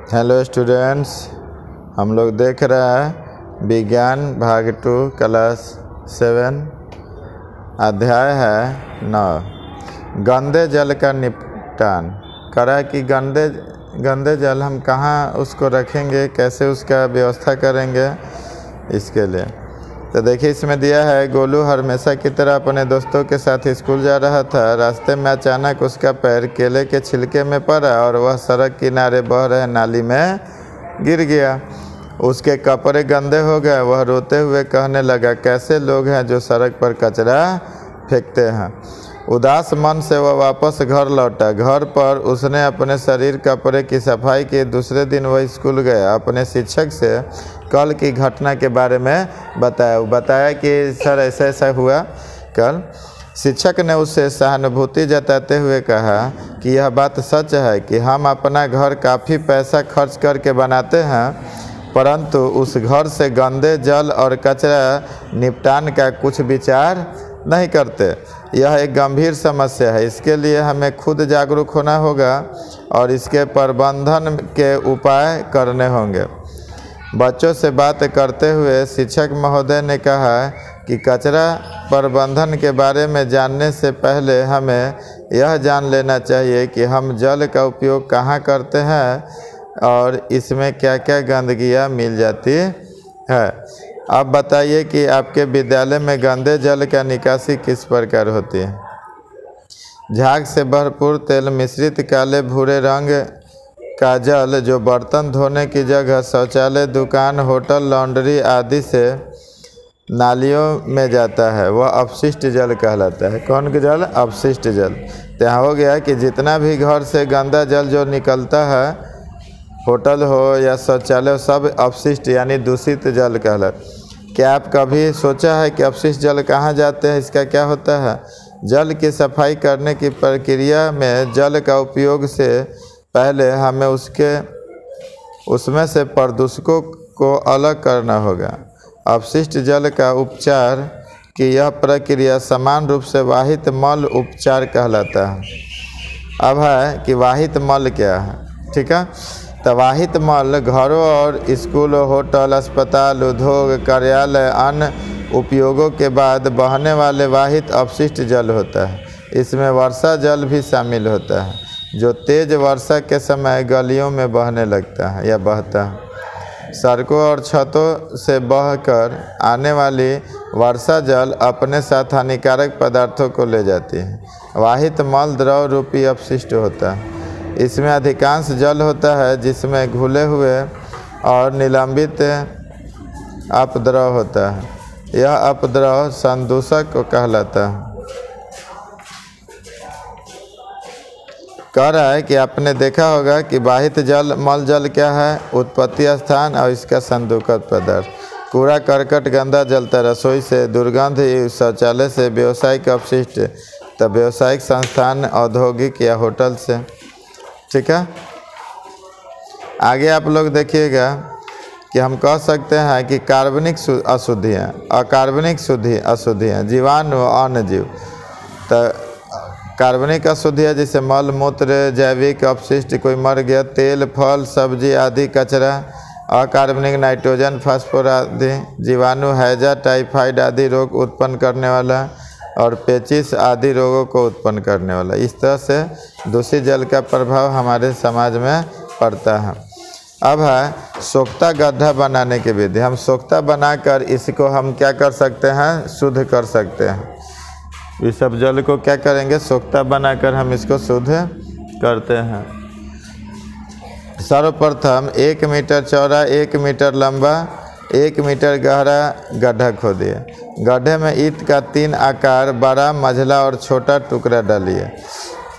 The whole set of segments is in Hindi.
हेलो स्टूडेंट्स, हम लोग देख रहे हैं विज्ञान भाग 2 क्लास 7 अध्याय है 9 गंदे जल का निपटान। करा कि गंदे जल हम कहाँ उसको रखेंगे, कैसे उसका व्यवस्था करेंगे इसके लिए। तो देखिए इसमें दिया है, गोलू हमेशा की तरह अपने दोस्तों के साथ स्कूल जा रहा था। रास्ते में अचानक उसका पैर केले के छिलके में पड़ा और वह सड़क किनारे बह रहे नाली में गिर गया। उसके कपड़े गंदे हो गए। वह रोते हुए कहने लगा, कैसे लोग हैं जो सड़क पर कचरा फेंकते हैं। उदास मन से वह वापस घर लौटा। घर पर उसने अपने शरीर कपड़े की सफाई की। दूसरे दिन वह स्कूल गया। अपने शिक्षक से कल की घटना के बारे में बताया कि सर ऐसा ऐसा हुआ कल। शिक्षक ने उससे सहानुभूति जताते हुए कहा कि यह बात सच है कि हम अपना घर काफ़ी पैसा खर्च करके बनाते हैं, परंतु उस घर से गंदे जल और कचरा निपटान का कुछ विचार नहीं करते। यह एक गंभीर समस्या है। इसके लिए हमें खुद जागरूक होना होगा और इसके प्रबंधन के उपाय करने होंगे। बच्चों से बात करते हुए शिक्षक महोदय ने कहा कि कचरा प्रबंधन के बारे में जानने से पहले हमें यह जान लेना चाहिए कि हम जल का उपयोग कहाँ करते हैं और इसमें क्या क्या गंदगियाँ मिल जाती है। अब बताइए कि आपके विद्यालय में गंदे जल का निकासी किस प्रकार होती है। झाग से भरपूर तेल मिश्रित काले भूरे रंग का जल जो बर्तन धोने की जगह शौचालय, दुकान, होटल, लॉन्ड्री आदि से नालियों में जाता है, वह अपशिष्ट जल कहलाता है। कौन का जल? अपशिष्ट जल। तो यहाँ हो गया कि जितना भी घर से गंदा जल जो निकलता है, होटल हो या शौचालय, सब अपशिष्ट यानी दूषित जल कहलाता। क्या आप कभी सोचा है कि अपशिष्ट जल कहाँ जाते हैं, इसका क्या होता है? जल की सफाई करने की प्रक्रिया में जल का उपयोग से पहले हमें उसमें से प्रदूषकों को अलग करना होगा। अपशिष्ट जल का उपचार की यह प्रक्रिया समान रूप से वाहित मल उपचार कहलाता है। अब है कि वाहित मल क्या है, ठीक है। तो वाहित मल घरों और स्कूल, होटल, अस्पताल, उद्योग, कार्यालय, अन्य उपयोगों के बाद बहने वाले वाहित अपशिष्ट जल होता है। इसमें वर्षा जल भी शामिल होता है जो तेज वर्षा के समय गलियों में बहने लगता है या बहता है। सड़कों और छतों से बहकर आने वाली वर्षा जल अपने साथ हानिकारक पदार्थों को ले जाती है। वाहित मल द्रव रूपी अपशिष्ट होता है। इसमें अधिकांश जल होता है जिसमें घुले हुए और निलंबित अपद्रव होता है। यह अपद्रव संदूषक को कहलाता है। कह रहा है कि आपने देखा होगा कि वाहित जल मल जल क्या है, उत्पत्ति स्थान और इसका संदूषक पदार्थ। कूड़ा करकट गंदा जलता, रसोई से दुर्गंध, शौचालय से व्यावसायिक अपशिष्ट, तब व्यावसायिक संस्थान, औद्योगिक या होटल से, ठीक है। आगे आप लोग देखिएगा कि हम कह सकते हैं कि कार्बनिक अशुद्धियाँ, अकार्बनिक अशुद्धियाँ, जीवाणु और अन्य जीव। तो कार्बनिक अशुद्धियाँ जैसे मल मूत्र, जैविक अपशिष्ट, कोई मर गया, तेल, फल, सब्जी आदि कचरा। अकार्बनिक नाइट्रोजन, फास्फोर आदि। जीवाणु हैजा, टाइफाइड आदि रोग उत्पन्न करने वाला और पेचिश आदि रोगों को उत्पन्न करने वाला। इस तरह से दूषित जल का प्रभाव हमारे समाज में पड़ता है। अब है सोख्ता गड्ढा बनाने की विधि। हम सोख्ता बनाकर इसको हम क्या कर सकते हैं, शुद्ध कर सकते हैं। इस सब जल को क्या करेंगे, सोख्ता बनाकर हम इसको शुद्ध करते हैं। सर्वप्रथम 1 मीटर चौड़ा, 1 मीटर लंबा, 1 मीटर गहरा गड्ढा खोदिए। गड्ढे में ईंट का 3 आकार, बड़ा, मझला और छोटा टुकड़ा डालिए।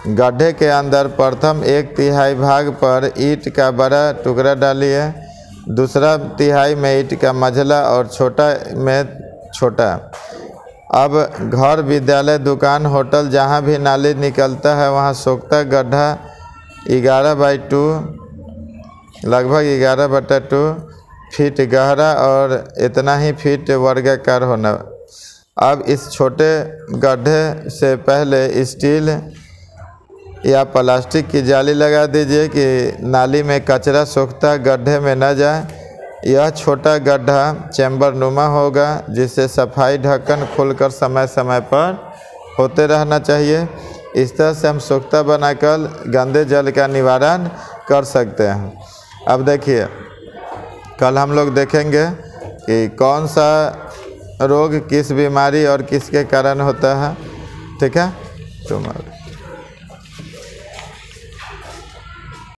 गड्ढे के अंदर प्रथम 1/3 भाग पर ईंट का बड़ा टुकड़ा डालिए। दूसरा तिहाई में ईंट का मझला और छोटा में छोटा। अब घर, विद्यालय, दुकान, होटल जहाँ भी नाली निकलता है वहाँ सोख्ता गड्ढा 11/2 लगभग 11/2 फीट गहरा और इतना ही फीट वर्गाकार होना। अब इस छोटे गड्ढे से पहले स्टील या प्लास्टिक की जाली लगा दीजिए कि नाली में कचरा सूखता गड्ढे में न जाए। यह छोटा गड्ढा चैम्बर नुमा होगा जिससे सफाई ढक्कन खुलकर समय समय पर होते रहना चाहिए। इस तरह से हम सोख्ता बनाकर गंदे जल का निवारण कर सकते हैं। अब देखिए, कल हम लोग देखेंगे कि कौन सा रोग किस बीमारी और किसके कारण होता है। ठीक है। तो